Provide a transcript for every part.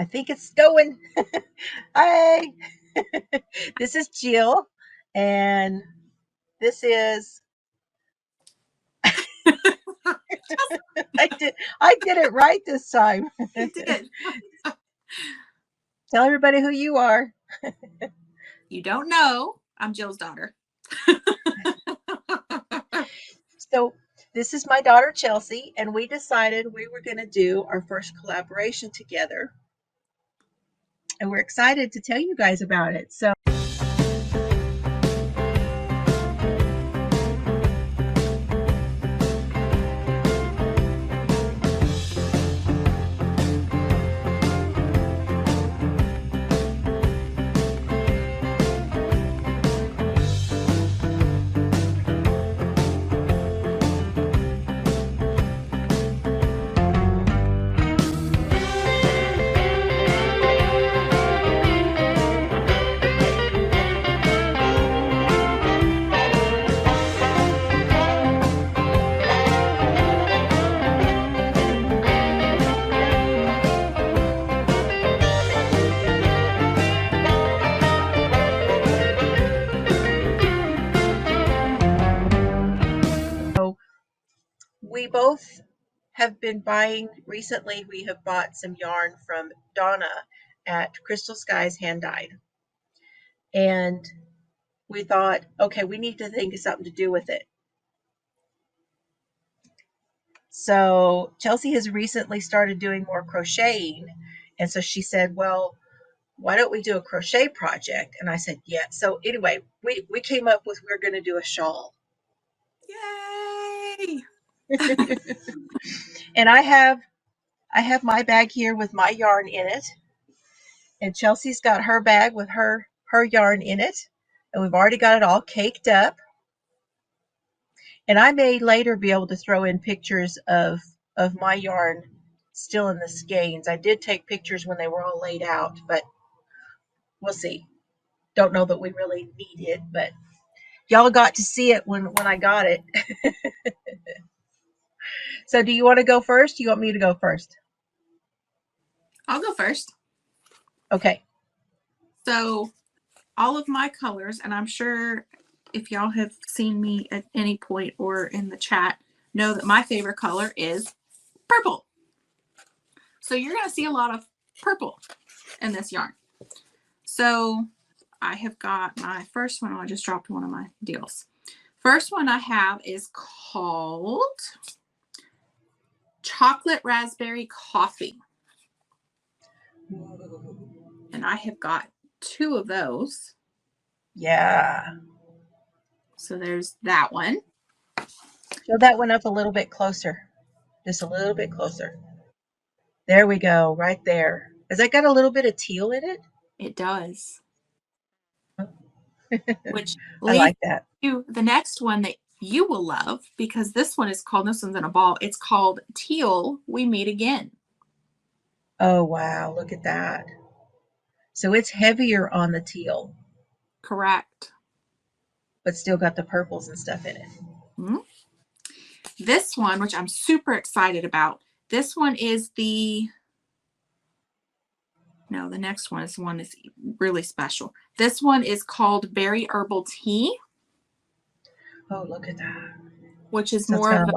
I think it's going. Hi, this is Jill, and this is I did it right this time. You did. Tell everybody who you are. You don't know, I'm Jill's daughter. So this is my daughter Chelsey, and we decided we were going to do our first collaboration together, and we're excited to tell you guys about it. So. We both have been buying recently. We have bought some yarn from Donna at Crystal Skies Hand Dyed, and we thought, okay, we need to think of something to do with it. So Chelsey has recently started doing more crocheting, and so she said, well, why don't we do a crochet project? And I said, yeah. So anyway, we came up with, we're going to do a shawl. Yay! And I have my bag here with my yarn in it, and Chelsey's got her bag with her yarn in it, and we've already got it all caked up. And I may later be able to throw in pictures of my yarn still in the skeins. I did take pictures when they were all laid out, but we'll see. Don't know that we really need it, but y'all got to see it when I got it. So do you want to go first? Do you want me to go first? I'll go first. Okay. So all of my colors, and I'm sure if y'all have seen me at any point or in the chat, know that my favorite color is purple. So you're going to see a lot of purple in this yarn. So I have got my first one. Oh, I just dropped one of my deals. First one I have is called Chocolate Raspberry Coffee. And I have got 2 of those. Yeah. So there's that one. Show that one up a little bit closer. Just a little bit closer. There we go, right there. Has that got a little bit of teal in it? It does. Which I like that. To the next one that you will love, because this one is called, this one's in a ball, it's called Teal We Meet Again. Oh, wow, look at that. So it's heavier on the teal. Correct. But still got the purples and stuff in it. Mm-hmm. This one, which I'm super excited about, this one is the next one is one that's really special. This one is called Berry Herbal Tea. Oh, look at that. Which is so more of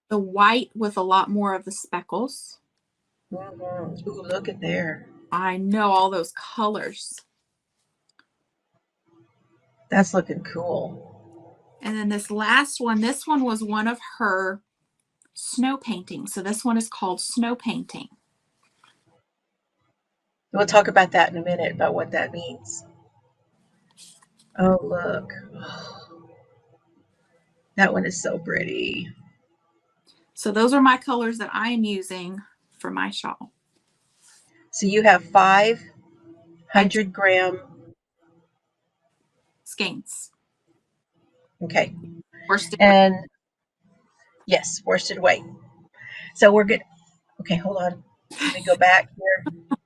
the white with a lot more of the speckles. Mm-hmm. Ooh, look at there. I know all those colors. That's looking cool. And then this last one, this one was one of her snow paintings. So this one is called Snow Painting. We'll talk about that in a minute, about what that means. Oh, look. That one is so pretty. So those are my colors that I am using for my shawl. So you have 500 gram skeins. Okay. Worsted and weight. Yes, worsted weight. So we're good. Okay, hold on. Let me go back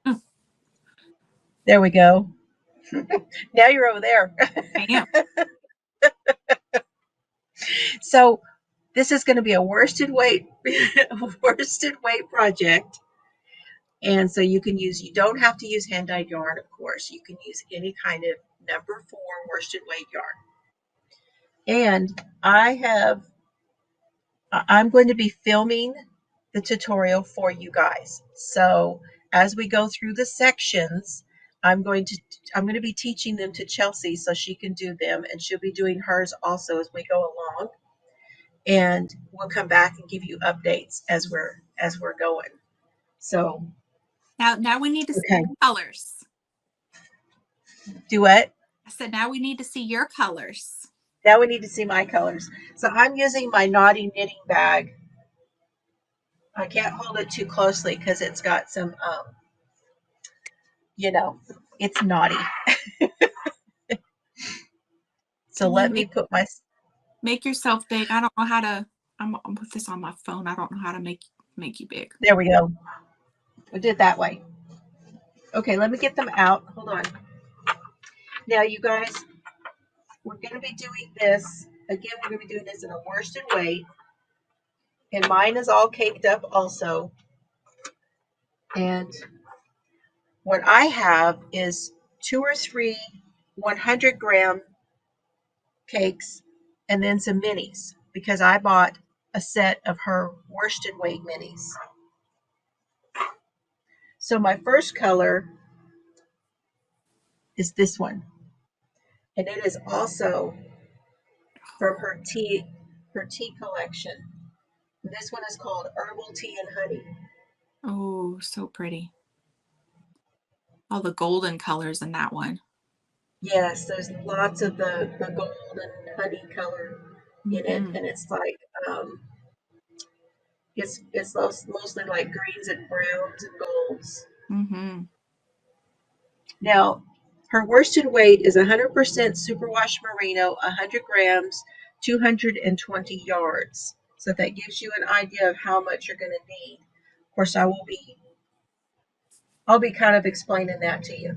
here. There we go. Now you're over there. I am. So this is going to be a worsted weight project. And so you don't have to use hand-dyed yarn, of course. You can use any kind of number 4 worsted weight yarn. And I'm going to be filming the tutorial for you guys. So as we go through the sections, I'm going to be teaching them to Chelsey so she can do them, and she'll be doing hers also as we go along. And we'll come back and give you updates as we're going. So now we need to see okay. colors. Do what? I said now we need to see your colors. Now we need to see my colors. So I'm using my Naughty knitting bag. I can't hold it too closely because it's got some, it's naughty. So let me put my... Make yourself big. I don't know how to, I'm gonna put this on my phone. I don't know how to make you big. There we go. We did it that way. Okay, let me get them out. Hold on. Now, you guys, we're going to be doing this. Again, we're going to be doing this in a worsted weight. And mine is all caked up also. And what I have is 2 or 3 100-gram cakes and then some minis because I bought a set of her worsted weight minis. So my first color is this one. And it is also from her tea collection. This one is called Herbal Tea and Honey. Oh, so pretty. All the golden colors in that one. Yes, there's lots of the gold and honey color in it, and it's like it's mostly like greens and browns and golds. Now, her worsted weight is 100% superwash merino, 100 grams, 220 yards. So that gives you an idea of how much you're going to need. Of course, I'll be kind of explaining that to you.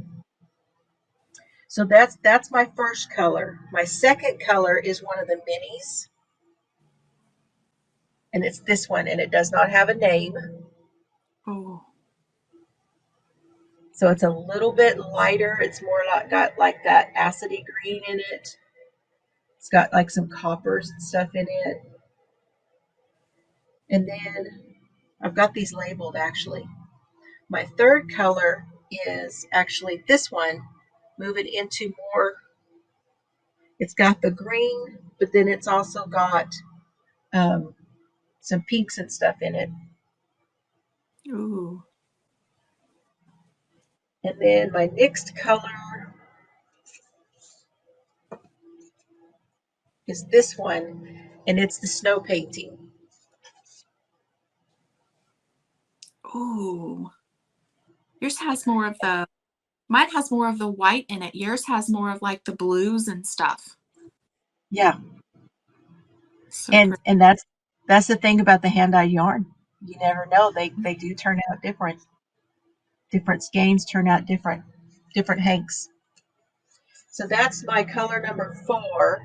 So that's my first color. My second color is one of the minis. And it's this one, and it does not have a name. Oh. So it's a little bit lighter. It's more like got like that acidy green in it. It's got like some coppers and stuff in it. And then I've got these labeled actually. My third color is actually this one, moving into more, it's got the green, but then it's also got some pinks and stuff in it. Ooh. And then my next color is this one, and it's the snow painting. Ooh. Yours has more of the, mine has more of the white in it. Yours has more of like the blues and stuff. Yeah. So and that's the thing about the hand-dyed yarn. You never know. They do turn out different. Different skeins turn out different hanks. So that's my color number 4.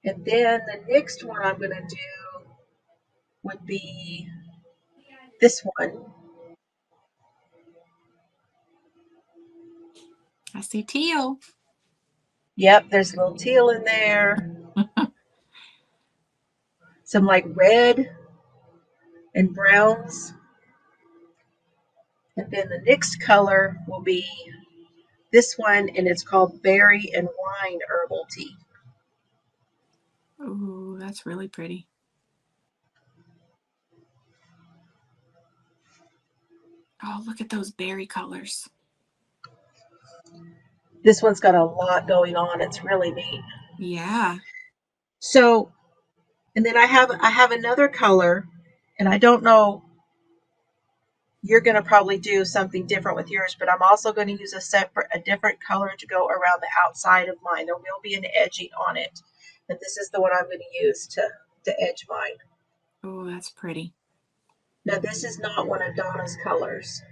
And then the next one I'm going to do would be this one. I see teal. Yep, there's a little teal in there. Some like red and browns. And then the next color will be this one, and it's called Berry and Wine Herbal Tea. Ooh, that's really pretty. Oh, look at those berry colors. This one's got a lot going on. It's really neat. Yeah. So, and then I have another color, and I don't know, you're going to probably do something different with yours, but I'm also going to use a different color to go around the outside of mine. There will be an edging on it, but this is the one I'm going to use to edge mine. Oh, that's pretty. Now, this is not one of Donna's colors.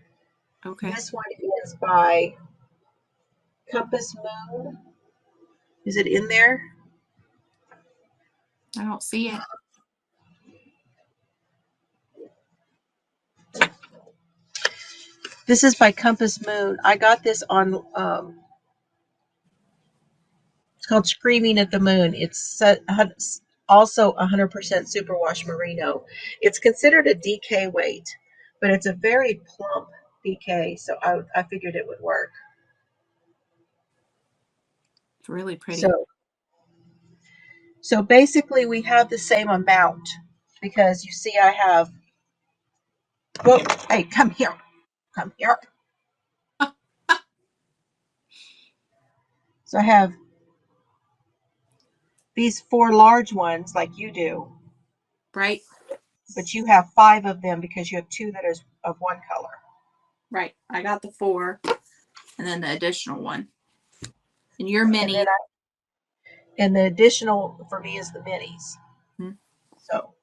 Okay. This one is by Compass Moon. Is it in there? I don't see it. This is by Compass Moon. I got this on, it's called Screaming at the Moon. It's also 100% superwash merino. It's considered a DK weight, but it's a very plump DK, so I figured it would work. It's really pretty. So basically we have the same amount because you see I have, whoa, hey, come here. Come here. So I have these 4 large ones like you do. Right. But you have 5 of them because you have 2 that are of one color. Right. I got the 4 and then the additional one. And your mini. And the additional for me is the minis. Mm-hmm. So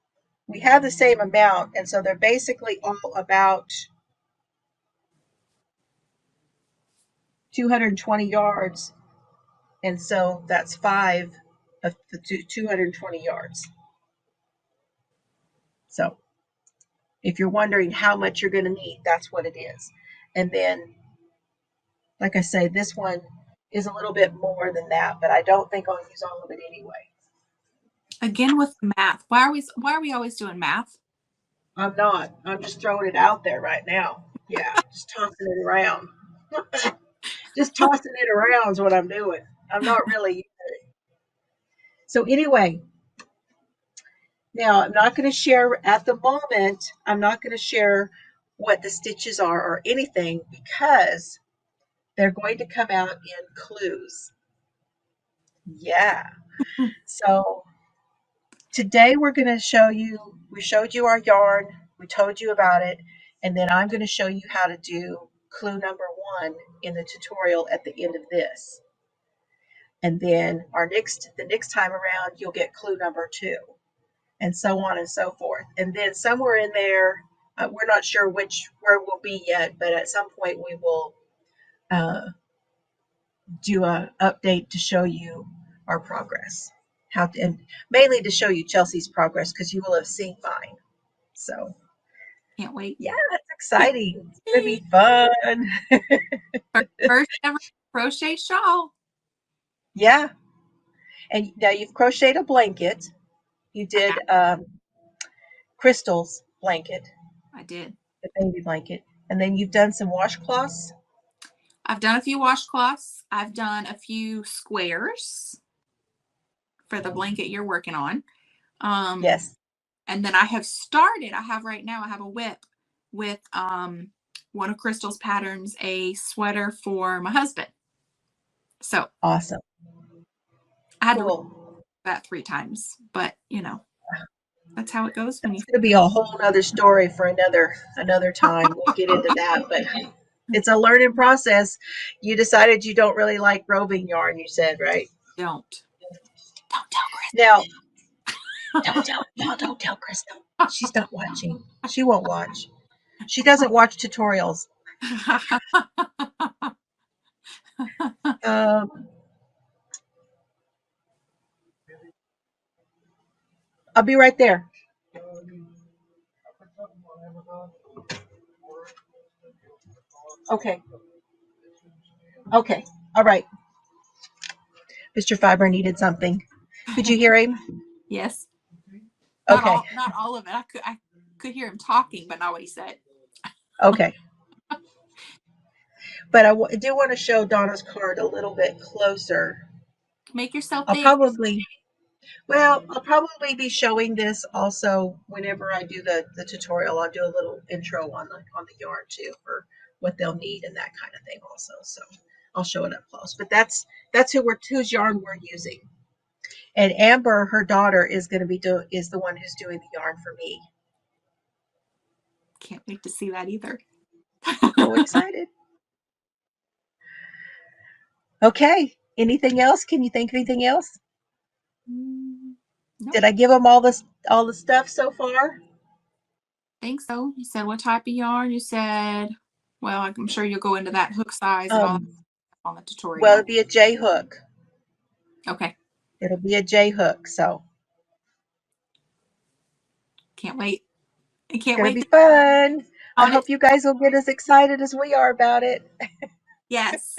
we have the same amount. And so they're basically all about 220 yards. And so that's 5 of the 220 yards. So if you're wondering how much you're going to need, that's what it is. And then, like I say, this one is a little bit more than that, but I don't think I'll use all of it anyway. Again with math. Why are we always doing math? I'm not. I'm just throwing it out there right now. Yeah, just tossing it around. Just tossing it around is what I'm doing. I'm not really. So anyway, now I'm not going to share at the moment. I'm not going to share what the stitches are or anything because they're going to come out in clues. Yeah. So today we're going to show you, we showed you our yarn, we told you about it, and then I'm going to show you how to do clue number 1 in the tutorial at the end of this. And then the next time around, you'll get clue number 2, and so on and so forth. And then somewhere in there, we're not sure where we'll be yet, but at some point we will do an update to show you our progress. And mainly to show you Chelsey's progress because you will have seen mine. So can't wait. Yeah, it's exciting. It's gonna be fun. First ever crochet shawl. Yeah. And now you've crocheted a blanket. You did Crystal's blanket. I did. The baby blanket. And then you've done some washcloths. I've done a few washcloths. I've done a few squares for the blanket you're working on. Yes. And then I have right now I have a whip with one of Crystal's patterns, a sweater for my husband. So awesome. I had to read that 3 times, but that's how it goes. It's going to be a whole other story for another time. We'll get into that, but it's a learning process. You decided you don't really like roving yarn, you said, right? Don't tell Crystal. Now, don't tell Crystal. She's not watching. She won't watch. She doesn't watch tutorials. I'll be right there. Okay. Okay. All right. Mr. Fiber needed something. Could you hear him? Yes. Okay. Not all of it. I could hear him talking, but not what he said. Okay. But I do want to show Donna's card a little bit closer. Make yourself I'll big. I'll probably be showing this also whenever I do the tutorial. I'll do a little intro on the yarn too for what they'll need and that kind of thing also. So I'll show it up close. But that's whose yarn we're using. And Amber, her daughter, is the one who's doing the yarn for me. Can't wait to see that either. So excited. Okay. Anything else? Can you think of anything else? Nope. Did I give them all the stuff so far? I think so. You said what type of yarn? You said, well, I'm sure you'll go into that hook size and all that on the tutorial. Well, it'll be a J hook. Okay. It'll be a J hook, so. Can't wait. I can't wait. It's gonna be fun. I On it. hope you guys will get as excited as we are about it. Yes.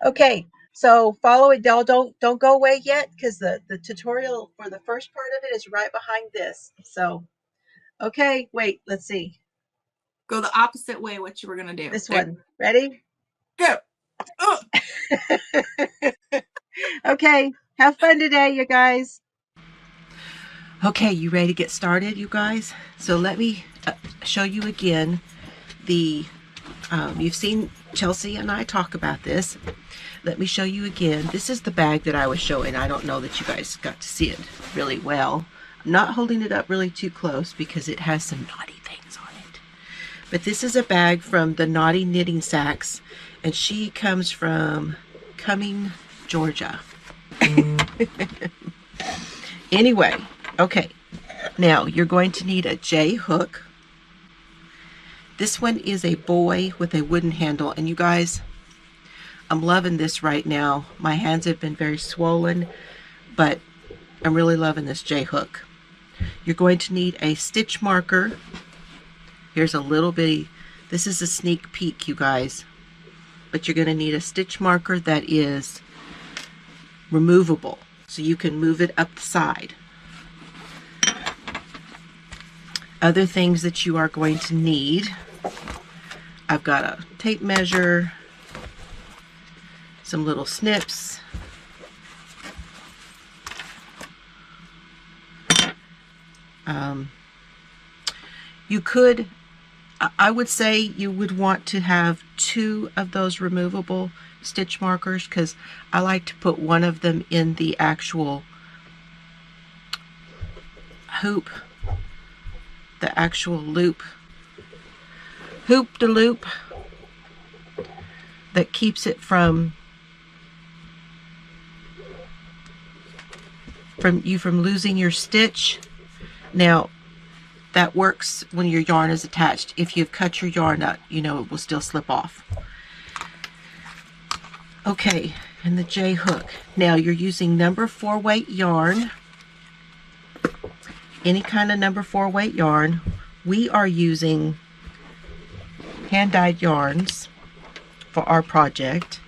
Okay, so follow it. Don't go away yet because the tutorial for the first part of it is right behind this. So, okay, wait, let's see. Go the opposite way what you were going to do. This There. one. Ready? Go. Okay, have fun today, you guys. Okay, you ready to get started, you guys? So let me show you again the, you've seen Chelsey and I talk about this. Let me show you again. This is the bag that I was showing. I don't know that you guys got to see it really well. I'm not holding it up really too close because it has some naughty things on it. But this is a bag from the Naughty Knitting Sacks, and she comes from Cumming, Georgia. Anyway, okay, now you're going to need a J hook. This one is a boy with a wooden handle, and you guys, I'm loving this right now. My hands have been very swollen, but I'm really loving this J hook. You're going to need a stitch marker. Here's a little bitty, this is a sneak peek, you guys, but you're going to need a stitch marker that is removable, so you can move it up the side. Other things that you are going to need, I've got a tape measure, some little snips, you could, I would say you would want to have 2 of those removable stitch markers because I like to put one of them in the actual hoop, the actual loop, de loop that keeps it from losing your stitch. Now that works when your yarn is attached. If you've cut your yarn up, you know it will still slip off. Okay, and the J hook. Now you're using number 4 weight yarn, any kind of number 4 weight yarn. We are using hand-dyed yarns for our project.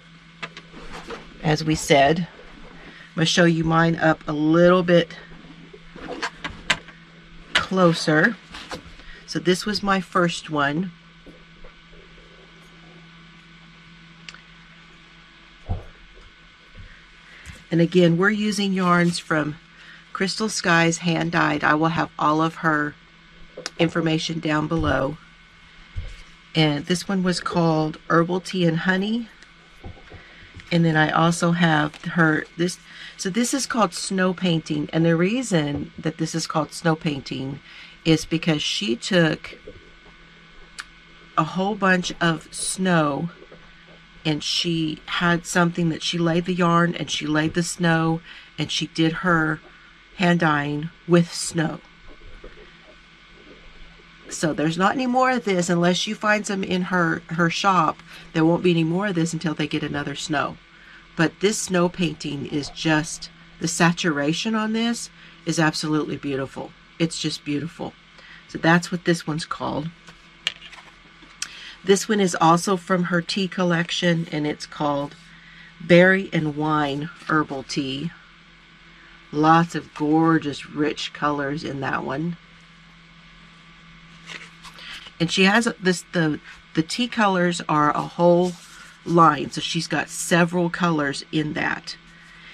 As we said, I'm going to show you mine up a little bit closer. So this was my first one. And again, we're using yarns from Crystal Skies Hand Dyed. I will have all of her information down below. And this one was called Herbal Tea and Honey. And then I also have her, so this is called snow painting. And the reason that this is called snow painting is because she took a whole bunch of snow and she had something that she laid the yarn and she laid the snow and she did her hand dyeing with snow. So there's not any more of this unless you find some in her shop. There won't be any more of this until they get another snow. But this snow painting is just, the saturation on this is absolutely beautiful. It's just beautiful. So that's what this one's called. This one is also from her tea collection, and it's called Berry and Wine Herbal Tea. Lots of gorgeous, rich colors in that one. And she has this, the tea colors are a whole line, so she's got several colors in that.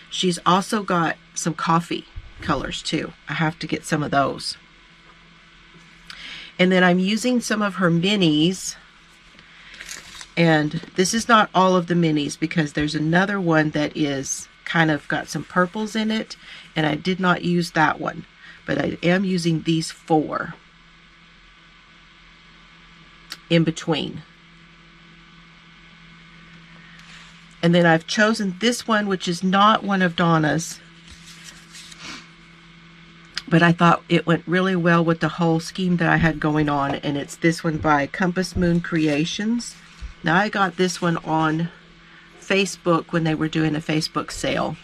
She's also got some coffee colors too. I have to get some of those. And then I'm using some of her minis, and this is not all of the minis because there's another one that is kind of got some purples in it, and I did not use that one, but I am using these 4 in between. And then I've chosen this one, which is not one of Donna's, but I thought it went really well with the whole scheme that I had going on, and it's this one by Compass Moon Creations. Now I got this one on Facebook when they were doing a Facebook sale,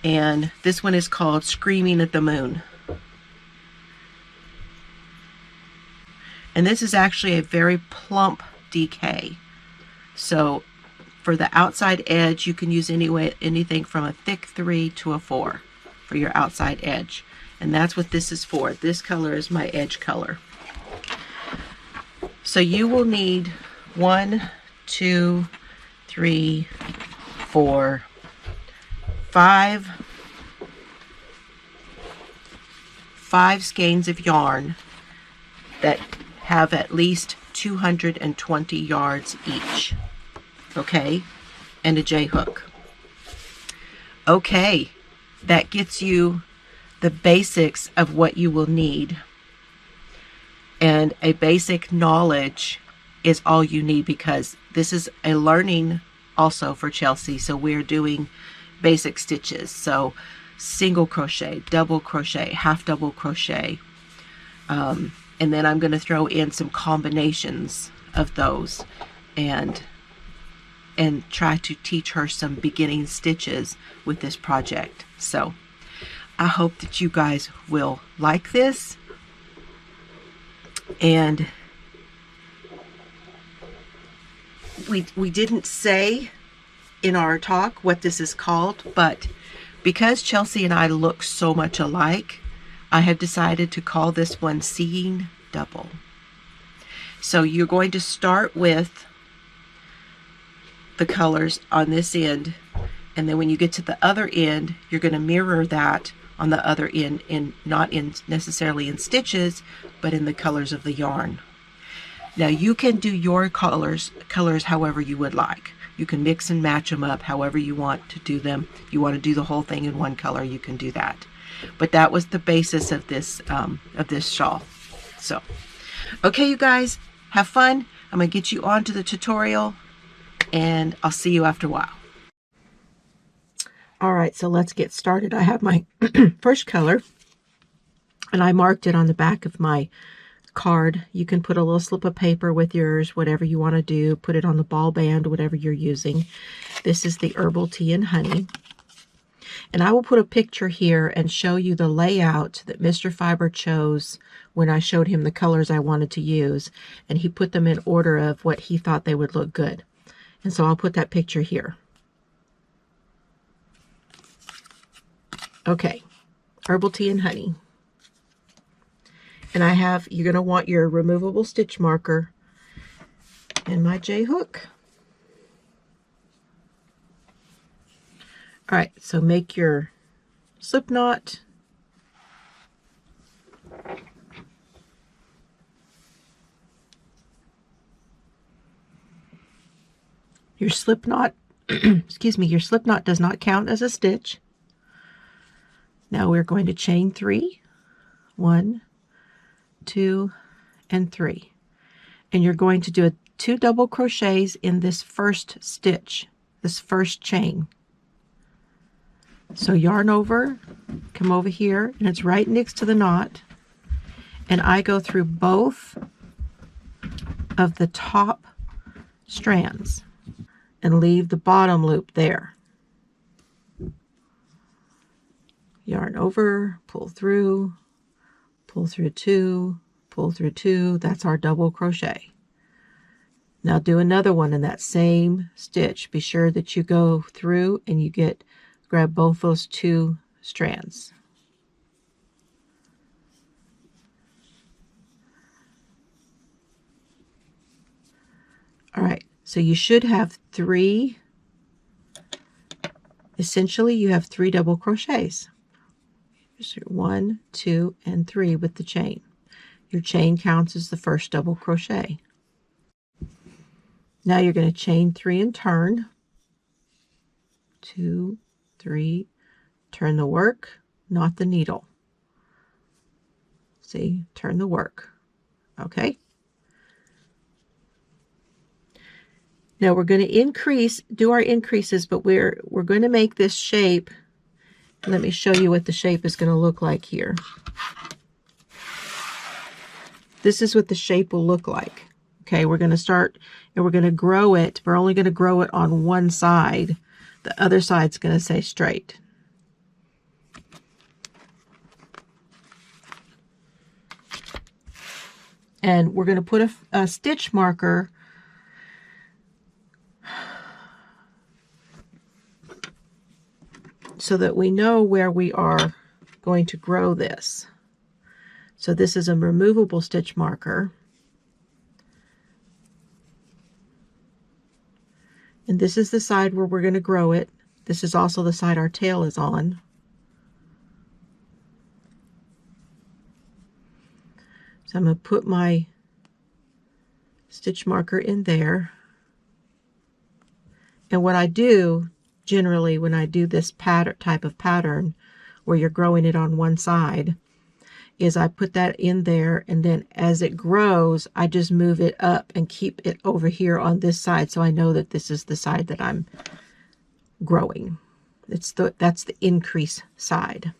and this one is called Screaming at the Moon. And this is actually a very plump DK. So for the outside edge, you can use anything from a thick 3 to a 4 for your outside edge. And that's what this is for. This color is my edge color. So you will need 1, 2, 3, 4, 5 skeins of yarn that have at least 220 yards each. Okay, and a J hook. Okay, that gets you the basics of what you will need. And a basic knowledge is all you need, because this is a learning also for Chelsey. So we're doing basic stitches. So single crochet, double crochet, half double crochet. And then I'm going to throw in some combinations of those and try to teach her some beginning stitches with this project. So I hope that you guys will like this. And we didn't say in our talk what this is called, but because Chelsey and I look so much alike, I have decided to call this one Seeing Double. So you're going to start with the colors on this end, and then when you get to the other end, you're going to mirror that on the other end, not necessarily in stitches, but in the colors of the yarn. Now you can do your colors however you would like. You can mix and match them up however you want to do them. If you want to do the whole thing in one color, you can do that. But that was the basis of this shawl. So, okay, you guys, have fun. I'm going to get you on to the tutorial, and I'll see you after a while. All right, so let's get started. I have my first color, and I marked it on the back of my card. You can put a little slip of paper with yours, whatever you want to do. Put it on the ball band, whatever you're using. This is the Herbal Tea and Honey. And I will put a picture here and show you the layout that Mr. Fiber chose when I showed him the colors I wanted to use. And he put them in order of what he thought they would look good. And so I'll put that picture here. Okay, Herbal Tea and Honey. And you're going to want your removable stitch marker and my J hook. All right, so make your slip knot. Your slip knot, excuse me, your slip knot does not count as a stitch. Now we're going to chain 3. 1, 2, and 3. And you're going to do 2 double crochets in this first stitch, this first chain. So yarn over, come over here, and it's right next to the knot. And I go through both of the top strands and leave the bottom loop there. Yarn over, pull through 2, pull through 2. That's our double crochet. Now do another one in that same stitch. Be sure that you go through and you grab both those 2 strands. All right, so you should have 3. Essentially, you have 3 double crochets. 1, 2, and 3 with the chain. Your chain counts as the first double crochet. Now you're going to chain 3 and turn. 2, 3, turn the work, not the needle. See, turn the work. Okay. Now we're going to do our increases, but we're going to make this shape. Let me show you what the shape is going to look like here. This is what the shape will look like. Okay, we're going to start and we're going to grow it. We're only going to grow it on one side. The other side's going to stay straight. And we're going to put a stitch marker so that we know where we are going to grow this. So this is a removable stitch marker. And this is the side where we're going to grow it. This is also the side our tail is on. So I'm going to put my stitch marker in there. And what I do generally when I do this type of pattern where you're growing it on one side is I put that in there, and then as it grows I just move it up and keep it over here on this side, so I know that this is the side that I'm growing. That's the increase side.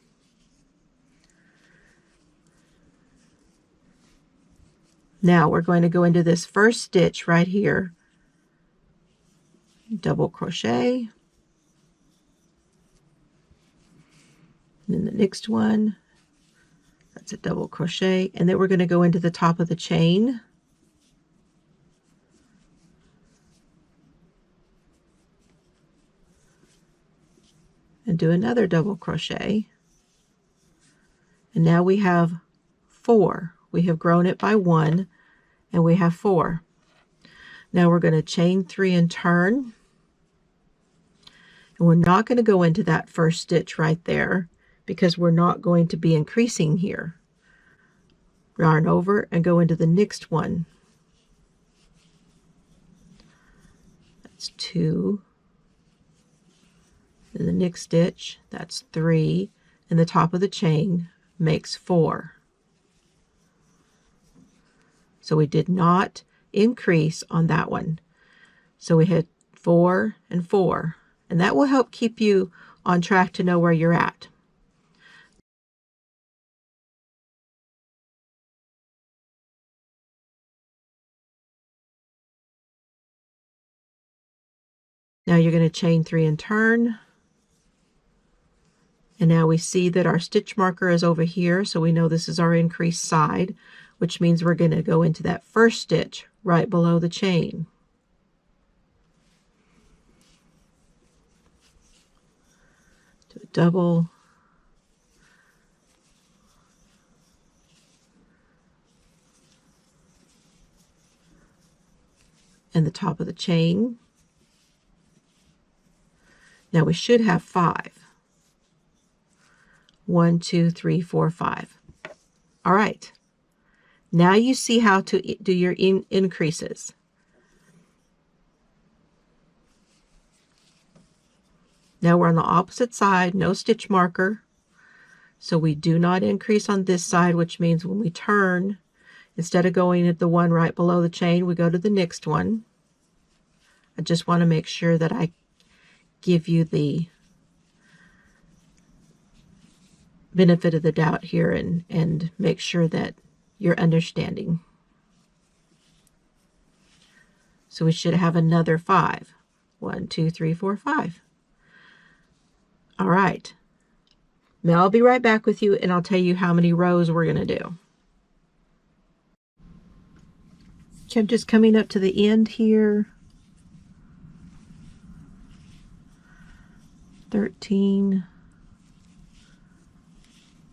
Now we're going to go into this first stitch right here, double crochet, and then the next one, that's a double crochet, and then we're going to go into the top of the chain and do another double crochet. And now we have 4. We have grown it by 1, and we have 4. Now we're going to chain 3 and turn, and we're not going to go into that first stitch right there because we're not going to be increasing here. Yarn over and go into the next one. That's 2. In the next stitch, that's 3, and the top of the chain makes 4. So we did not increase on that one. So we had 4 and 4, and that will help keep you on track to know where you're at. Now you're going to chain 3 and turn. And now we see that our stitch marker is over here, so we know this is our increased side, which means we're going to go into that first stitch right below the chain. Do a double, and the top of the chain. Now we should have 5. 1, 2, 3, 4, 5. All right. Now you see how to do your increases. Now we're on the opposite side, no stitch marker. So we do not increase on this side, which means when we turn, instead of going at the one right below the chain, we go to the next one. I just want to make sure that I give you the benefit of the doubt here and make sure that you're understanding. So we should have another 5. 1, 2, 3, 4, 5. All right. Now I'll be right back with you and I'll tell you how many rows we're going to do. So I'm just coming up to the end here. 13,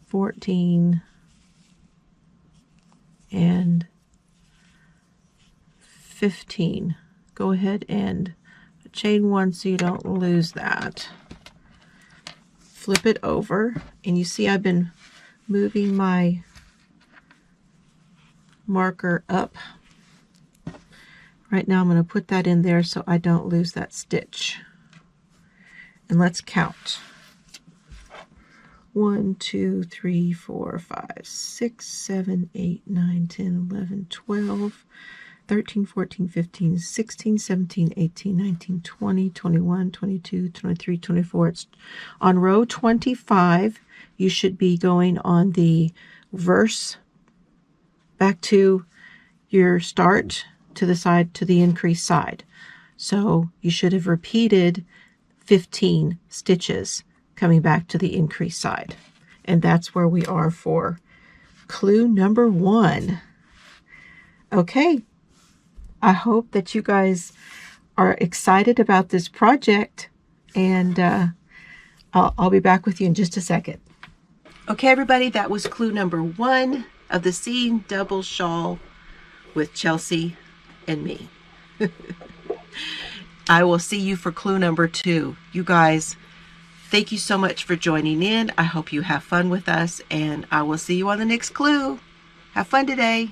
14, and 15. Go ahead and chain 1 so you don't lose that. Flip it over, and you see I've been moving my marker up. Right now I'm going to put that in there so I don't lose that stitch. And let's count. 1, 2, 3, 4, 5, 6, 7, 8, 9, 10, 11, 12, 13, 14, 15, 16, 17, 18, 19, 20, 21, 22, 23, 24. It's on row 25. You should be going on the verse back to your start to the side, to the increased side. So you should have repeated 15 stitches coming back to the increased side. And that's where we are for clue number 1. Okay, I hope that you guys are excited about this project, and I'll be back with you in just a second. Okay, everybody, that was clue number 1 of the Seam Double Shawl with Chelsey and me. I will see you for clue number 2. You guys, thank you so much for joining in. I hope you have fun with us, and I will see you on the next clue. Have fun today.